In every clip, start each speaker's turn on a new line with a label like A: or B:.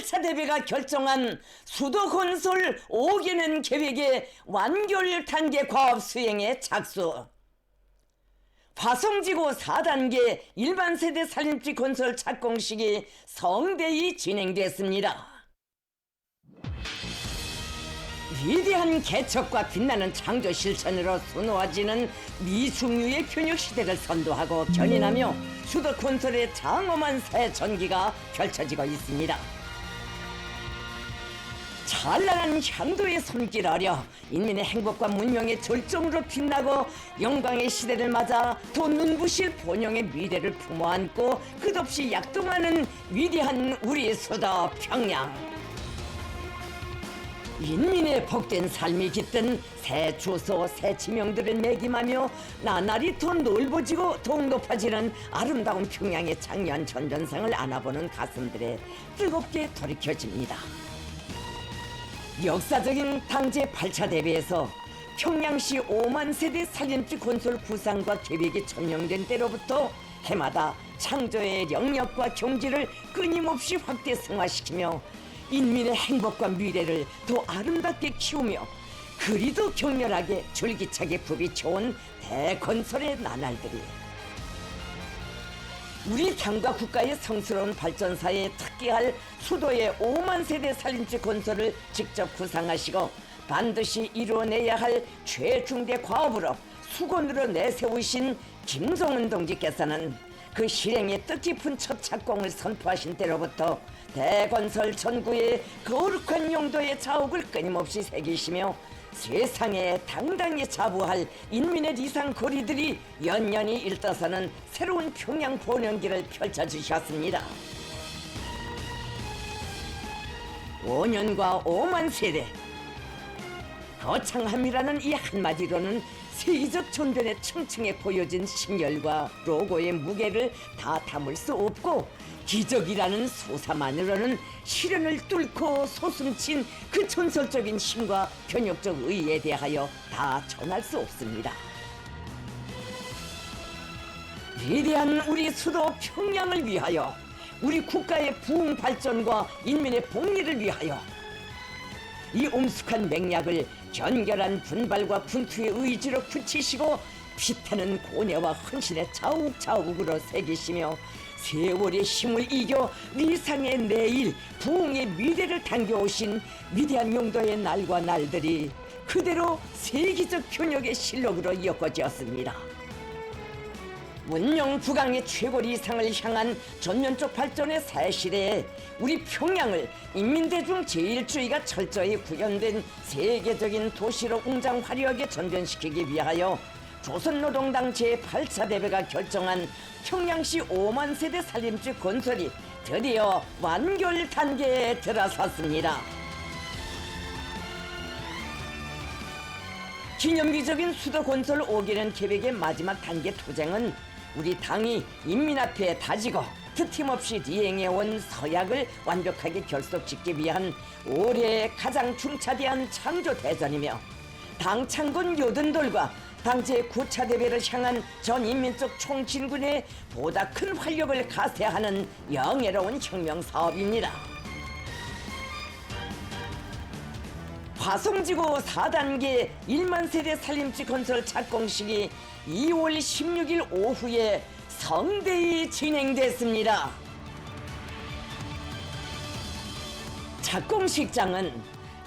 A: 8차 대회가 결정한 수도건설 5개년 계획의 완결 단계 과업 수행에 착수. 화성지구 4단계 일반 세대 살림집 건설 착공식이 성대히 진행됐습니다. 위대한 개척과 빛나는 창조 실천으로 수놓아지는 미숙류의 편육 시대를 선도하고 견인하며 수도 건설의 장엄한 새 전기가 펼쳐지고 있습니다. 찬란한 향도의 손길 아려 인민의 행복과 문명의 절정으로 빛나고 영광의 시대를 맞아 더 눈부실 본영의 미래를 품어안고 끝없이 약동하는 위대한 우리 수도 평양. 인민의 복된 삶이 깃든 새 주소, 새 지명들을 매김하며 나날이 더 넓어지고 더욱 높아지는 아름다운 평양의 장년 전전상을 안아보는 가슴들에 뜨겁게 돌이켜집니다. 역사적인 당제 8차 대회에서 평양시 5만 세대 살림집 건설 구상과 계획이 천명된 때로부터 해마다 창조의 영역과 경지를 끊임없이 확대 승화시키며 인민의 행복과 미래를 더 아름답게 키우며 그리도 격렬하게 줄기차게 부비쳐온 대건설의 나날들이 우리 당과 국가의 성스러운 발전사에 특기할 수도의 5만 세대 살림집 건설을 직접 구상하시고 반드시 이루어내야 할 최중대 과업으로 수건으로 내세우신 김종은 동지께서는 그 실행의 뜻깊은 첫 착공을 선포하신 때로부터 대건설 전구의 거룩한 용도의 자욱을 끊임없이 새기시며 세상에 당당히 자부할 인민의 리상 거리들이 연연히 일떠서는 새로운 평양 본연기를 펼쳐주셨습니다. 5년과 5만 세대 거창함이라는 이 한마디로는 세계적 전변에 층층에 보여진 신열과 로고의 무게를 다 담을 수 없고 기적이라는 소사만으로는 시련을 뚫고 소숨친 그 전설적인 힘과 변혁적 의의에 대하여 다 전할 수 없습니다. 위대한 우리 수도 평양을 위하여 우리 국가의 부흥 발전과 인민의 복리를 위하여 이 엄숙한 맹약을 견결한 분발과 분투의 의지로 굳히시고 피타는 고뇌와 헌신의 자욱자욱으로 새기시며 세월의 힘을 이겨 리상의 내일, 부흥의 미래를 당겨오신 위대한 용도의 날과 날들이 그대로 세계적 현역의 실록으로 엮어지었습니다. 문명 부강의 최고리상을 향한 전면적 발전의 새 시대에 우리 평양을 인민대중 제1주의가 철저히 구현된 세계적인 도시로 웅장 화려하게 전변시키기 위하여 조선노동당 제8차 대회가 결정한 평양시 5만 세대 살림집 건설이 드디어 완결 단계에 들어섰습니다. 기념비적인 수도 건설 5개년 계획의 마지막 단계 투쟁은 우리 당이 인민 앞에 다지고 트팀없이 이행해온 서약을 완벽하게 결속짓기 위한 올해의 가장 중차대한 창조대전이며 당 창건 요든들과 당 제9차 대회를 향한 전인민족 총진군의 보다 큰 활력을 가세하는 영예로운 혁명사업입니다. 화성지구 4단계 1만 세대 살림집 건설 착공식이 2월 16일 오후에 성대히 진행됐습니다. 착공식장은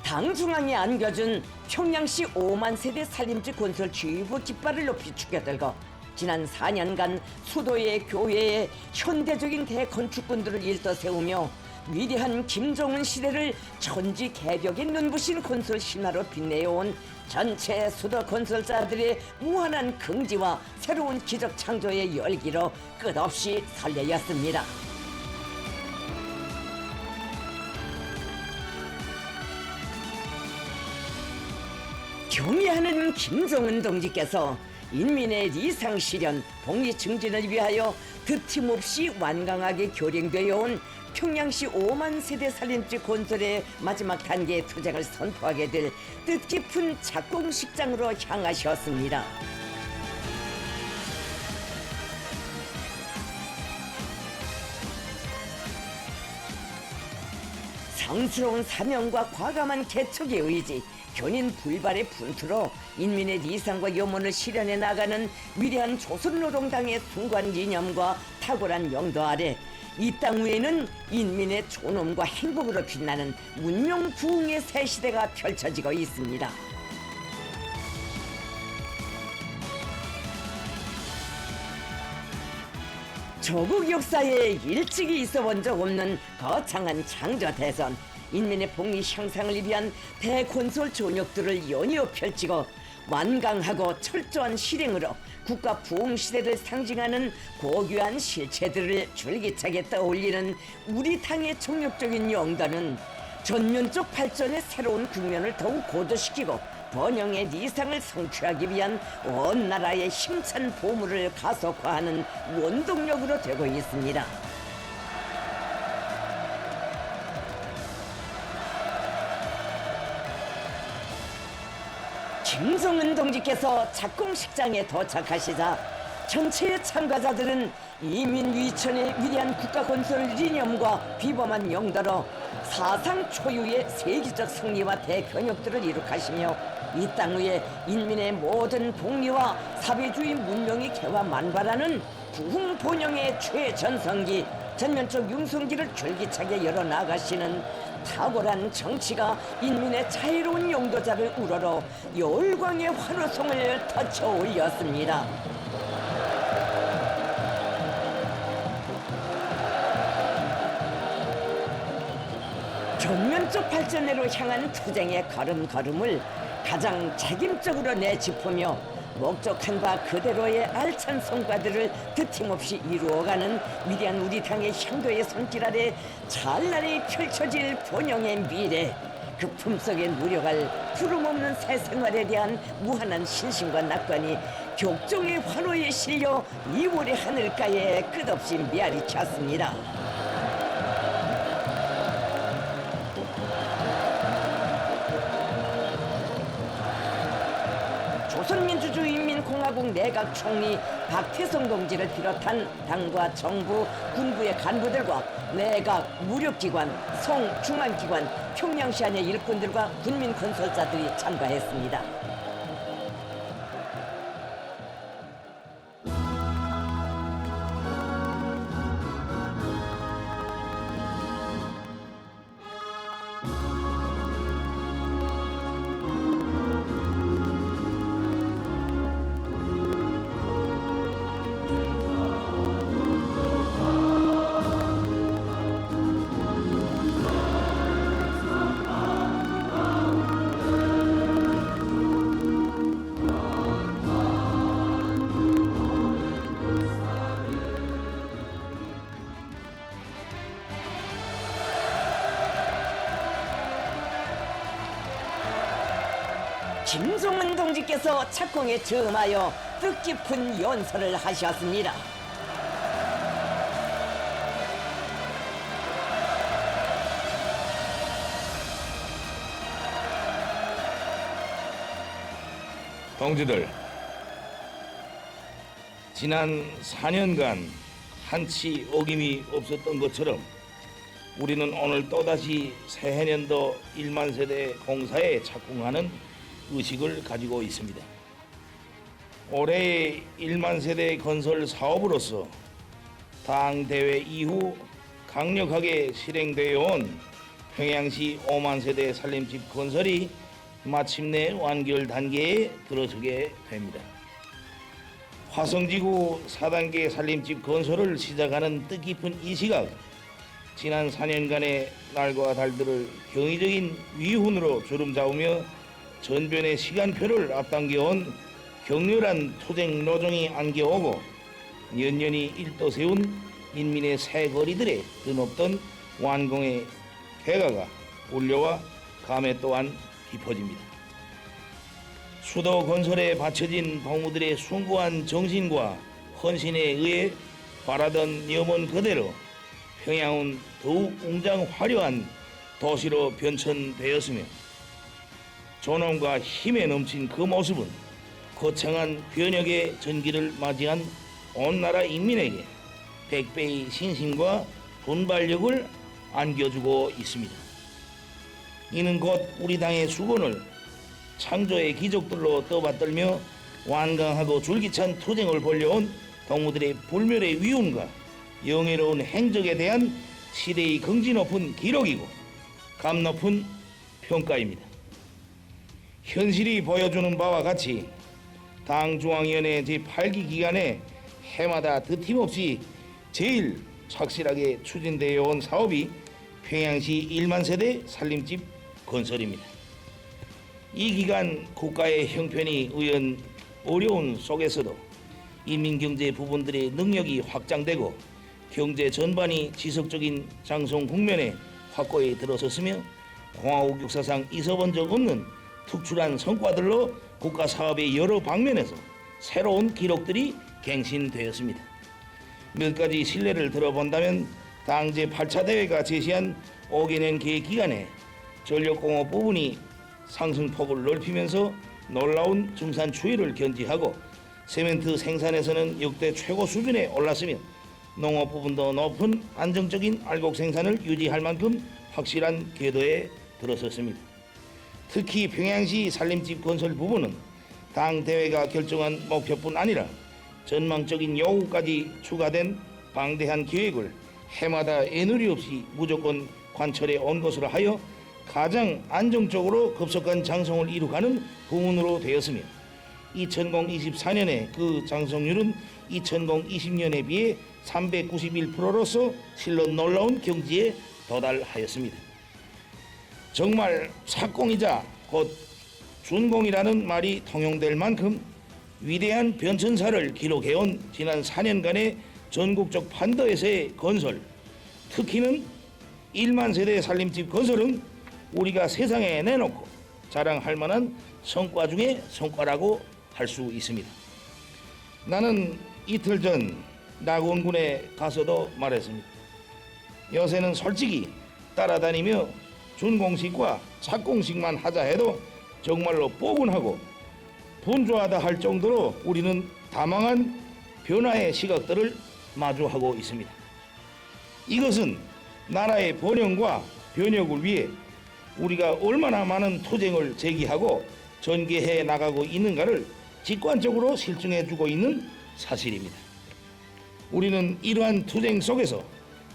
A: 당 중앙에 안겨준 평양시 5만 세대 살림집 건설 주의부 깃발을 높이 축여들고 지난 4년간 수도의 교회에 현대적인 대건축군들을 일떠세우며 위대한 김종은 시대를 천지 개벽의 눈부신 건설 신화로 빛내어온 전체 수도 건설자들의 무한한 긍지와 새로운 기적 창조의 열기로 끝없이 설레였습니다. 경의하는 김종은 동지께서 인민의 리상 실현, 복리 증진을 위하여 드팀없이 완강하게 결행되어 온 평양시 5만 세대 살림집 건설의 마지막 단계의 투쟁을 선포하게 될 뜻깊은 착공식장으로 향하셨습니다. 장스러운 사명과 과감한 개척의 의지, 견인 불발의 분투로 인민의理想과 염원을 실현해 나가는 위대한 조선노동당의 숭고한 이념과 탁월한 영도 아래 이 땅 위에는 인민의 존엄과 행복으로 빛나는 문명 부흥의 새 시대가 펼쳐지고 있습니다. 조국 역사에 일찍이 있어본 적 없는 거창한 창조 대선, 인민의 복리 향상을 위한 대건설 존역들을 연이어 펼치고 완강하고 철저한 실행으로 국가 부흥 시대를 상징하는 고귀한 실체들을 줄기차게 떠올리는 우리 당의 총력적인 영단은 전면적 발전의 새로운 국면을 더욱 고도시키고 번영의理想을 성취하기 위한 온 나라의 힘찬 보물을 가속화하는 원동력으로 되고 있습니다. 김성은 동지께서 착공식장에 도착하시자 전체의 참가자들은 이민위천의 위대한 국가건설 이념과 비범한 영도로 사상 초유의 세계적 승리와 대변혁들을 이룩하시며 이 땅 위에 인민의 모든 복리와 사회주의 문명이 개화만발하는 부흥 번영의 최전성기, 전면적 융성기를 줄기차게 열어나가시는 탁월한 정치가 인민의 자유로운 영도자를 우러러 열광의 환호성을 터쳐 올렸습니다. 전면적 발전으로 향한 투쟁의 걸음걸음을 가장 책임적으로 내짚으며 목적한 바 그대로의 알찬 성과들을 드팀없이 이루어가는 위대한 우리 당의 향도의 손길 아래 찬란히 펼쳐질 번영의 미래, 그 품속에 누려갈 구름없는 새 생활에 대한 무한한 신심과 낙관이 격종의 환호에 실려 2월의 하늘가에 끝없이 메아리 쳤습니다. 조선민주주의인민공화국 내각 총리 박태성 동지를 비롯한 당과 정부, 군부의 간부들과 내각, 무력기관, 성, 중앙기관, 평양시 안의 일꾼들과 군민 건설자들이 참가했습니다. 김성은 동지께서 착공에 점하여 뜻깊은 연설을 하셨습니다.
B: 동지들, 지난 4년간 한치 어김이 없었던 것처럼 우리는 오늘 또다시 새해년도 1만 세대 공사에 착공하는 의식을 가지고 있습니다. 올해의 1만 세대 건설 사업으로서 당 대회 이후 강력하게 실행되어 온 평양시 5만 세대 살림집 건설이 마침내 완결 단계에 들어서게 됩니다. 화성지구 4단계 살림집 건설을 시작하는 뜻깊은 이 시각, 지난 4년간의 날과 달들을 경이적인 위훈으로 주름잡으며 전변의 시간표를 앞당겨온 격렬한 투쟁 노정이 안겨오고 연년이 일도 세운 인민의 새 거리들에 드높던 완공의 개가가 울려와 감에 또한 깊어집니다. 수도 건설에 바쳐진 동무들의 숭고한 정신과 헌신에 의해 바라던 염원 그대로 평양은 더욱 웅장 화려한 도시로 변천되었으며 존엄과 힘에 넘친 그 모습은 거창한 변혁의 전기를 맞이한 온 나라 인민에게 100배의 신심과 분발력을 안겨주고 있습니다. 이는 곧 우리 당의 수건을 창조의 기적들로 떠받들며 완강하고 줄기찬 투쟁을 벌려온 동무들의 불멸의 위훈과 영예로운 행적에 대한 시대의 긍지 높은 기록이고 감 높은 평가입니다. 현실이 보여주는 바와 같이 당 중앙위원회 제8기 기간에 해마다 드팀없이 제일 착실하게 추진되어 온 사업이 평양시 1만 세대 살림집 건설입니다. 이 기간 국가의 형편이 의연 어려운 속에서도 인민경제 부분들의 능력이 확장되고 경제 전반이 지속적인 장성 국면에 확고히 들어섰으며 공화국 역사상 있어본 적 없는 특출한 성과들로 국가 사업의 여러 방면에서 새로운 기록들이 갱신되었습니다. 몇 가지 실례를 들어본다면 당 제8차 대회가 제시한 5개년 계획 기간에 전력공업 부분이 상승폭을 넓히면서 놀라운 증산 추이를 견지하고 세멘트 생산에서는 역대 최고 수준에 올랐으며 농업 부분도 높은 안정적인 알곡 생산을 유지할 만큼 확실한 궤도에 들어섰습니다. 특히 평양시 살림집 건설 부분은 당 대회가 결정한 목표뿐 아니라 전망적인 요구까지 추가된 방대한 계획을 해마다 애누리 없이 무조건 관철해 온 것으로 하여 가장 안정적으로 급속한 장성을 이루가는 부문으로 되었으며 2024년에 그 장성률은 2020년에 비해 391%로서 실로 놀라운 경지에 도달하였습니다. 정말 착공이자 곧 준공이라는 말이 통용될 만큼 위대한 변천사를 기록해온 지난 4년간의 전국적 판도에서의 건설, 특히는 1만 세대 살림집 건설은 우리가 세상에 내놓고 자랑할 만한 성과 중에 성과라고 할 수 있습니다. 나는 이틀 전 낙원군에 가서도 말했습니다. 요새는 솔직히 따라다니며 준공식과 착공식만 하자 해도 정말로 뽀근하고 분주하다 할 정도로 우리는 다망한 변화의 시각들을 마주하고 있습니다. 이것은 나라의 번영과 변혁을 위해 우리가 얼마나 많은 투쟁을 제기하고 전개해 나가고 있는가를 직관적으로 실증해주고 있는 사실입니다. 우리는 이러한 투쟁 속에서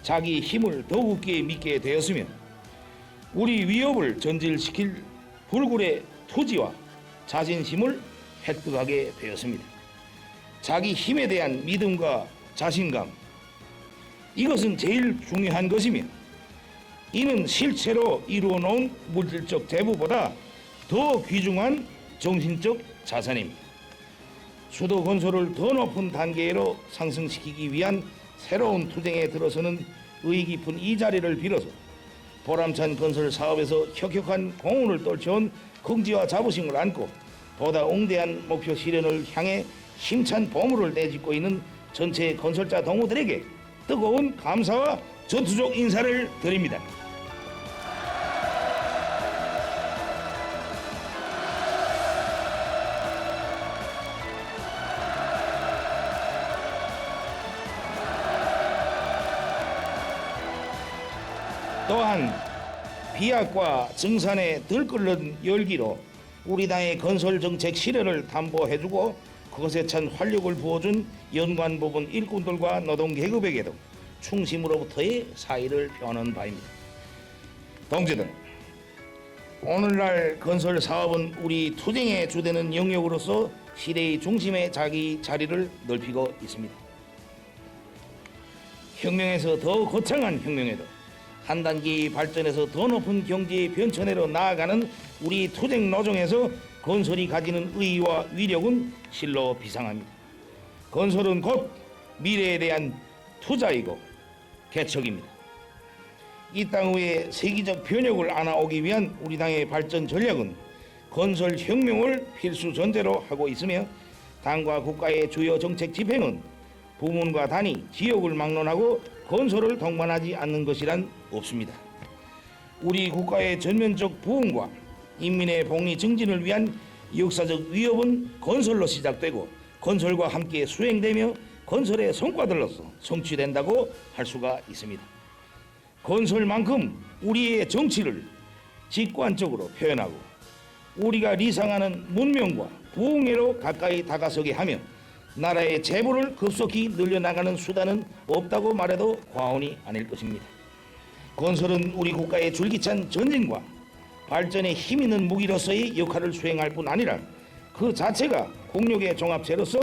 B: 자기 힘을 더욱이 믿게 되었으며 우리 위협을 전질시킬 불굴의 투지와 자신심을 획득하게 되었습니다. 자기 힘에 대한 믿음과 자신감, 이것은 제일 중요한 것이며 이는 실체로 이루어 놓은 물질적 재부보다 더 귀중한 정신적 자산입니다. 수도 건설을 더 높은 단계로 상승시키기 위한 새로운 투쟁에 들어서는 의의 깊은 이 자리를 빌어서 보람찬 건설 사업에서 혁혁한 공헌을 떨쳐온 긍지와 자부심을 안고 보다 웅대한 목표 실현을 향해 힘찬 보물을 내딛고 있는 전체 건설자 동무들에게 뜨거운 감사와 전투적 인사를 드립니다. 또한 비약과 증산에 들끓는 열기로 우리 당의 건설 정책 실현을 담보해주고 그것에 찬 활력을 부어준 연관 부분 일꾼들과 노동 계급에게도 충심으로부터의 사의를 표하는 바입니다. 동지들, 오늘날 건설 사업은 우리 투쟁의 주되는 영역으로서 시대의 중심에 자기 자리를 넓히고 있습니다. 혁명에서 더 거창한 혁명에도 한 단계 발전해서 더 높은 경제의 변천회로 나아가는 우리 투쟁 노정에서 건설이 가지는 의의와 위력은 실로 비상합니다. 건설은 곧 미래에 대한 투자이고 개척입니다. 이 땅 위에 세계적 변혁을 안아오기 위한 우리 당의 발전 전략은 건설 혁명을 필수 전제로 하고 있으며 당과 국가의 주요 정책 집행은 부문과 단위, 지역을 막론하고 건설을 동반하지 않는 것이란 없습니다. 우리 국가의 전면적 부흥과 인민의 복리 증진을 위한 역사적 위협은 건설로 시작되고 건설과 함께 수행되며 건설의 성과들로서 성취된다고 할 수가 있습니다. 건설만큼 우리의 정치를 직관적으로 표현하고 우리가 리상하는 문명과 부흥회로 가까이 다가서게 하며 나라의 재보를 급속히 늘려나가는 수단은 없다고 말해도 과언이 아닐 것입니다. 건설은 우리 국가의 줄기찬 전진과 발전에 힘있는 무기로서의 역할을 수행할 뿐 아니라 그 자체가 국력의 종합체로서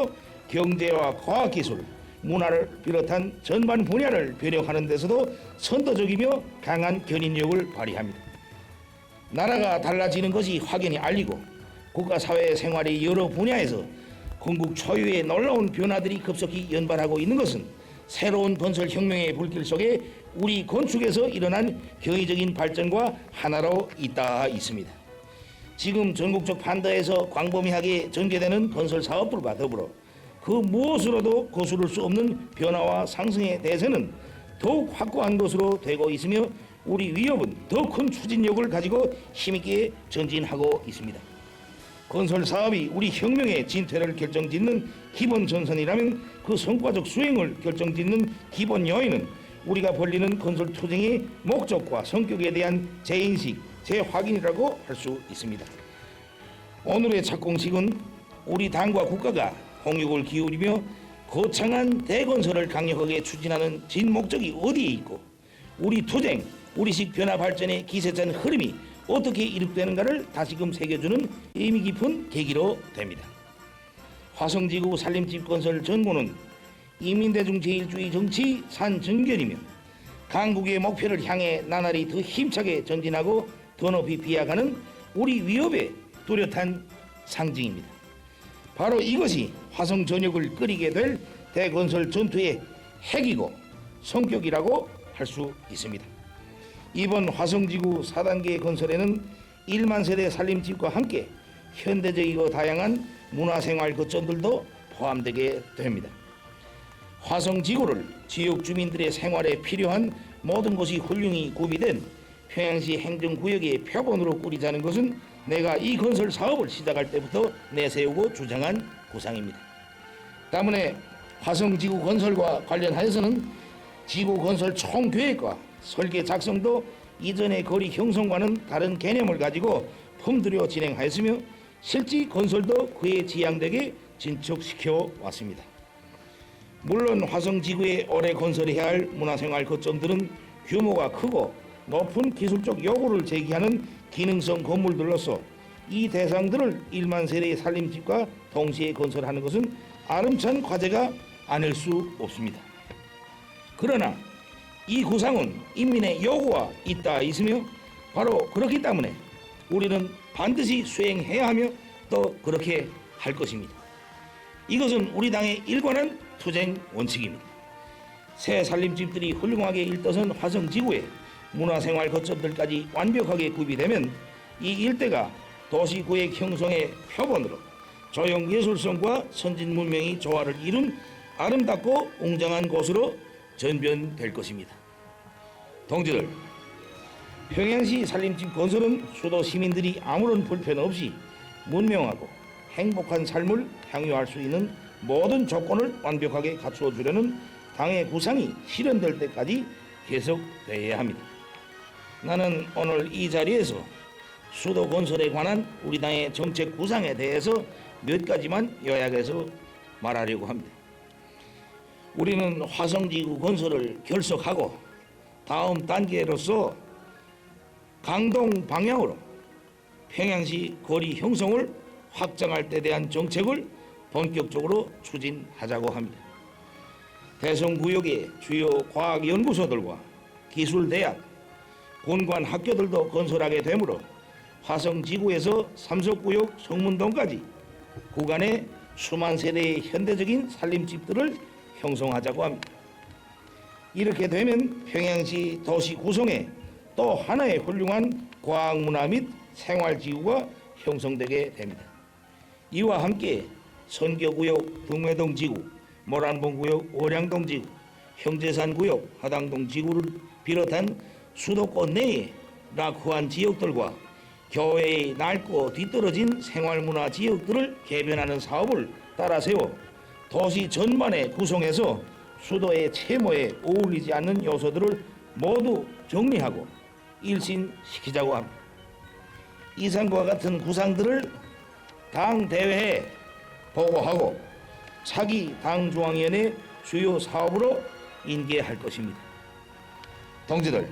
B: 경제와 과학기술, 문화를 비롯한 전반 분야를 변형하는 데서도 선도적이며 강한 견인력을 발휘합니다. 나라가 달라지는 것이 확연히 알리고 국가 사회 생활의 여러 분야에서 건국 초유의 놀라운 변화들이 급속히 연발하고 있는 것은 새로운 건설 혁명의 불길 속에 우리 건축에서 일어난 경이적인 발전과 하나로 잇닿아 있습니다. 지금 전국적 판도에서 광범위하게 전개되는 건설 사업들과 더불어 그 무엇으로도 거스를 수 없는 변화와 상승의 대세는 더욱 확고한 것으로 되고 있으며 우리 위협은 더 큰 추진력을 가지고 힘있게 전진하고 있습니다. 건설 사업이 우리 혁명의 진퇴를 결정짓는 기본 전선이라면 그 성과적 수행을 결정짓는 기본 요인은 우리가 벌리는 건설 투쟁의 목적과 성격에 대한 재인식, 재확인이라고 할 수 있습니다. 오늘의 착공식은 우리 당과 국가가 홍육을 기울이며 거창한 대건설을 강력하게 추진하는 진 목적이 어디에 있고 우리 투쟁, 우리식 변화 발전의 기세찬 흐름이 어떻게 이룩되는가를 다시금 새겨주는 의미 깊은 계기로 됩니다. 화성지구 산림집 건설 전고는 인민대중 제일주의 정치 산증결이며 강국의 목표를 향해 나날이 더 힘차게 전진하고 더 높이 비약하는 우리 위협의 뚜렷한 상징입니다. 바로 이것이 화성 전역을 끓이게 될 대건설 전투의 핵이고 성격이라고 할 수 있습니다. 이번 화성지구 4단계 건설에는 1만 세대 산림집과 함께 현대적이고 다양한 문화생활 거점들도 포함되게 됩니다. 화성지구를 지역 주민들의 생활에 필요한 모든 것이 훌륭히 구비된 평양시 행정구역의 표본으로 꾸리자는 것은 내가 이 건설 사업을 시작할 때부터 내세우고 주장한 구상입니다. 때문에 화성지구 건설과 관련하여서는 지구 건설 총계획과 설계 작성도 이전의 거리 형성과는 다른 개념을 가지고 품들여 진행하였으며 실제 건설도 그에 지향되게 진척시켜 왔습니다. 물론 화성지구에 오래 건설해야 할 문화생활 거점들은 규모가 크고 높은 기술적 요구를 제기하는 기능성 건물들로서 이 대상들을 1만 세대의 산림집과 동시에 건설하는 것은 아름찬 과제가 아닐 수 없습니다. 그러나 이 구상은 인민의 요구와 잇닿아 있으며 바로 그렇기 때문에 우리는 반드시 수행해야 하며 또 그렇게 할 것입니다. 이것은 우리 당의 일관한 투쟁 원칙입니다. 새 산림집들이 훌륭하게 일떠선 화성지구에 문화생활 거점들까지 완벽하게 구비되면 이 일대가 도시구획 형성의 표본으로 조형예술성과 선진문명이 조화를 이룬 아름답고 웅장한 곳으로 전변될 것입니다. 동지들, 평양시 산림집 건설은 수도 시민들이 아무런 불편 없이 문명하고 행복한 삶을 향유할 수 있는 모든 조건을 완벽하게 갖추어 주려는 당의 구상이 실현될 때까지 계속되어야 합니다. 나는 오늘 이 자리에서 수도 건설에 관한 우리 당의 정책 구상에 대해서 몇 가지만 요약해서 말하려고 합니다. 우리는 화성지구 건설을 결석하고 다음 단계로서 강동 방향으로 평양시 거리 형성을 확장할 때 대한 정책을 본격적으로 추진하자고 합니다. 대성구역의 주요 과학연구소들과 기술대학, 공관학교들도 건설하게 되므로 화성지구에서 삼석구역 성문동까지 구간에 수만 세대의 현대적인 산림집들을 형성하자고 합니다. 이렇게 되면 평양시 도시 구성에 또 하나의 훌륭한 과학문화 및 생활지구가 형성되게 됩니다. 이와 함께 선교구역 등회동지구, 모란봉구역 월양동지구, 형제산구역 하당동지구를 비롯한 수도권 내의 낙후한 지역들과 교외의 낡고 뒤떨어진 생활문화 지역들을 개변하는 사업을 따라 세워 도시 전반에 구성해서 수도의 채모에 어울리지 않는 요소들을 모두 정리하고 일신시키자고 합니다. 이상과 같은 구상들을 당 대회에 보고하고 차기 당 중앙위원회 주요 사업으로 인계할 것입니다. 동지들,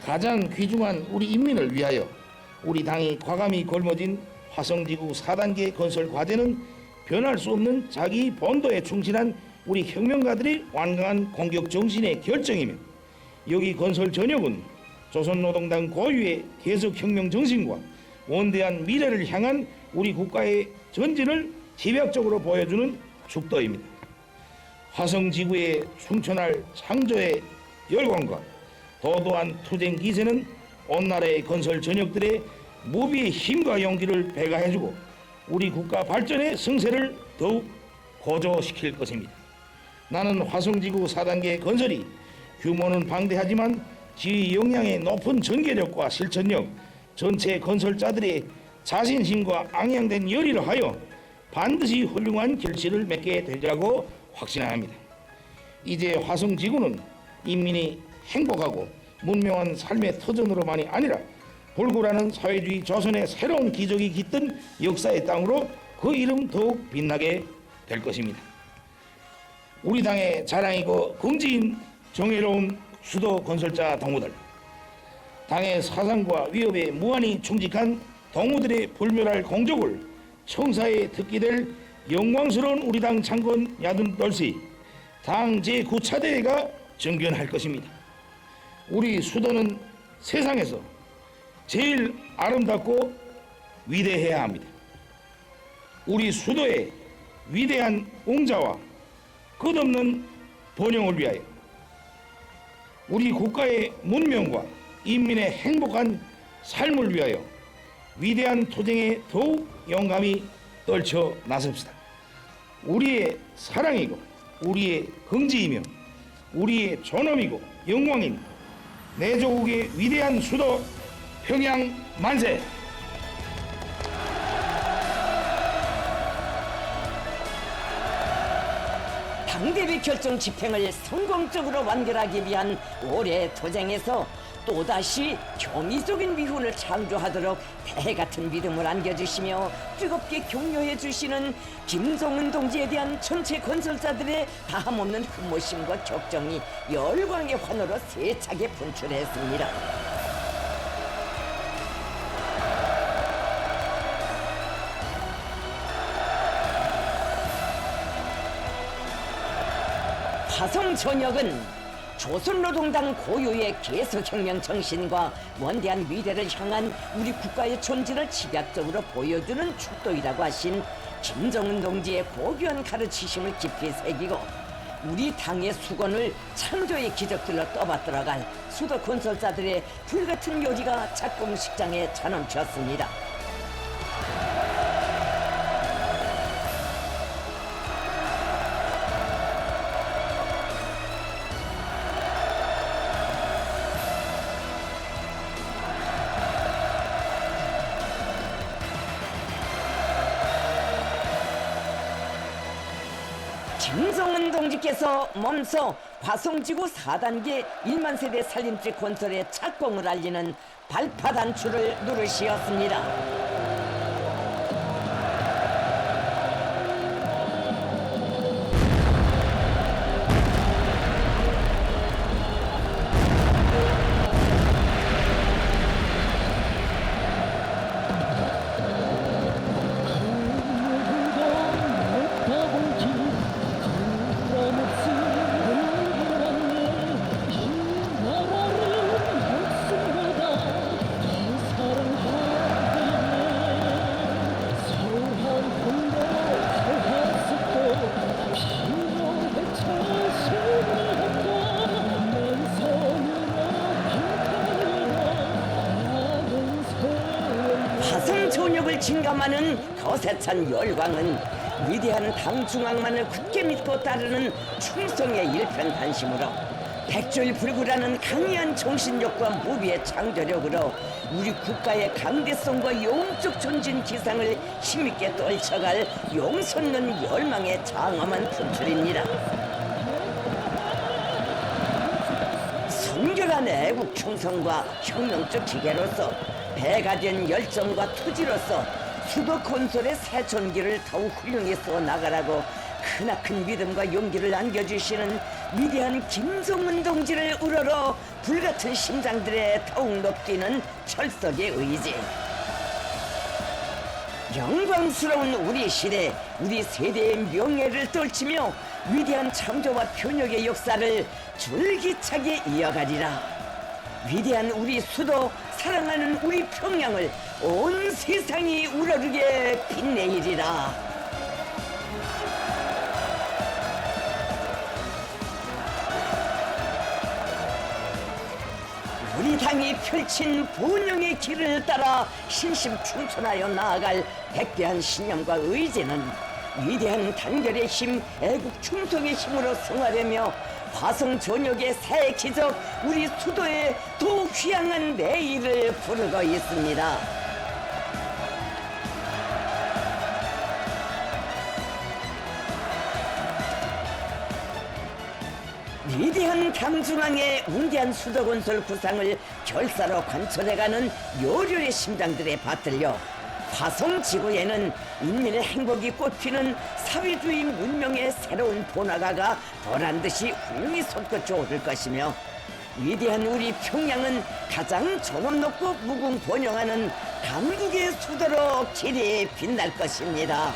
B: 가장 귀중한 우리 인민을 위하여 우리 당이 과감히 걸머진 화성지구 4단계 건설 과제는 변할 수 없는 자기 본도에 충실한 우리 혁명가들의 완강한 공격 정신의 결정이며, 여기 건설 전역은 조선노동당 고유의 계속혁명 정신과 원대한 미래를 향한 우리 국가의 전진을 집약적으로 보여주는 축도입니다. 화성지구에 충천할 창조의 열광과 도도한 투쟁 기세는 온 나라의 건설 전역들의 무비의 힘과 용기를 배가해주고 우리 국가 발전의 승세를 더욱 고조시킬 것입니다. 나는 화성지구 4단계 건설이 규모는 방대하지만 지휘 역량의 높은 전개력과 실천력, 전체 건설자들의 자신심과 앙양된 열의를 하여 반드시 훌륭한 결실을 맺게 되리라고 확신합니다. 이제 화성지구는 인민이 행복하고 문명한 삶의 터전으로만이 아니라 불구라는 사회주의 조선의 새로운 기적이 깃든 역사의 땅으로 그 이름 더욱 빛나게 될 것입니다. 우리 당의 자랑이고 긍지인 정의로운 수도 건설자 동무들, 당의 사상과 위협에 무한히 충직한 동무들의 불멸할 공적을 청사에 듣게 될 영광스러운 우리 당 창건 야든떨시 당 제9차대회가 정견할 것입니다. 우리 수도는 세상에서 제일 아름답고 위대해야 합니다. 우리 수도의 위대한 옹자와 끝없는 번영을 위하여 우리 국가의 문명과 인민의 행복한 삶을 위하여 위대한 투쟁에 더욱 용감히 떨쳐 나섭시다. 우리의 사랑이고 우리의 긍지이며 우리의 존엄이고 영광인 내 조국의 위대한 수도 평양 만세!
A: 당대회 결정 집행을 성공적으로 완결하기 위한 올해의 도쟁에서 또다시 경이적인 미훈을 창조하도록 대같은 믿음을 안겨주시며 뜨겁게 격려해 주시는 김정은 동지에 대한 전체 건설자들의 다함없는 흠모심과 격정이 열광의 환호로 세차게 분출했습니다. 화성 전역은 조선노동당 고유의 계속혁명 정신과 원대한 미래를 향한 우리 국가의 존재를 집약적으로 보여주는 축도이라고 하신 김정은 동지의 고귀한 가르치심을 깊이 새기고 우리 당의 수건을 창조의 기적들로 떠받들어갈 수도 건설자들의 불같은 요리가 작공식장에 차넘쳤습니다. 김정은 동지께서 몸소 화성지구 4단계 1만 세대 살림집 건설의 착공을 알리는 발파단추를 누르시었습니다. 화성전역을 진감하는 거세찬 열광은 위대한 당중앙만을 굳게 믿고 따르는 충성의 일편단심으로 백졸불구라는 강의한 정신력과 무비의 창조력으로 우리 국가의 강대성과 영적 전진 기상을 힘있게 떨쳐갈 용솟는 열망의 장엄한 분출입니다. 성결한 애국 충성과 혁명적 기계로서 배가 된 열정과 투지로서 수도 건설의 새 전기를 더욱 훌륭히 써 나가라고 크나큰 믿음과 용기를 안겨주시는 위대한 김정은 동지를 우러러 불같은 심장들에 더욱 높이는 철석의 의지. 영광스러운 우리 시대, 우리 세대의 명예를 떨치며 위대한 창조와 편역의 역사를 줄기차게 이어가리라. 위대한 우리 수도, 사랑하는 우리 평양을 온 세상이 우러르게 빛내리라. 우리 당이 펼친 번영의 길을 따라 신심충천하여 나아갈 백대한 신념과 의지는 위대한 단결의 힘, 애국 충성의 힘으로 승화되며 화성 전역의 새 기적, 우리 수도의 더욱 휘황한 내일을 부르고 있습니다. 위대한 당중앙의 운대한 수도건설 구상을 결사로 관철해가는 요령의 심장들에 받들려 화성지구에는 인민의 행복이 꽃피는 사회주의 문명의 새로운 번화가가 보란듯이 훌륭히 솟구쳐 오를 것이며 위대한 우리 평양은 가장 존엄 높고 무궁번영하는 강국의 수도로 길이 빛날 것입니다.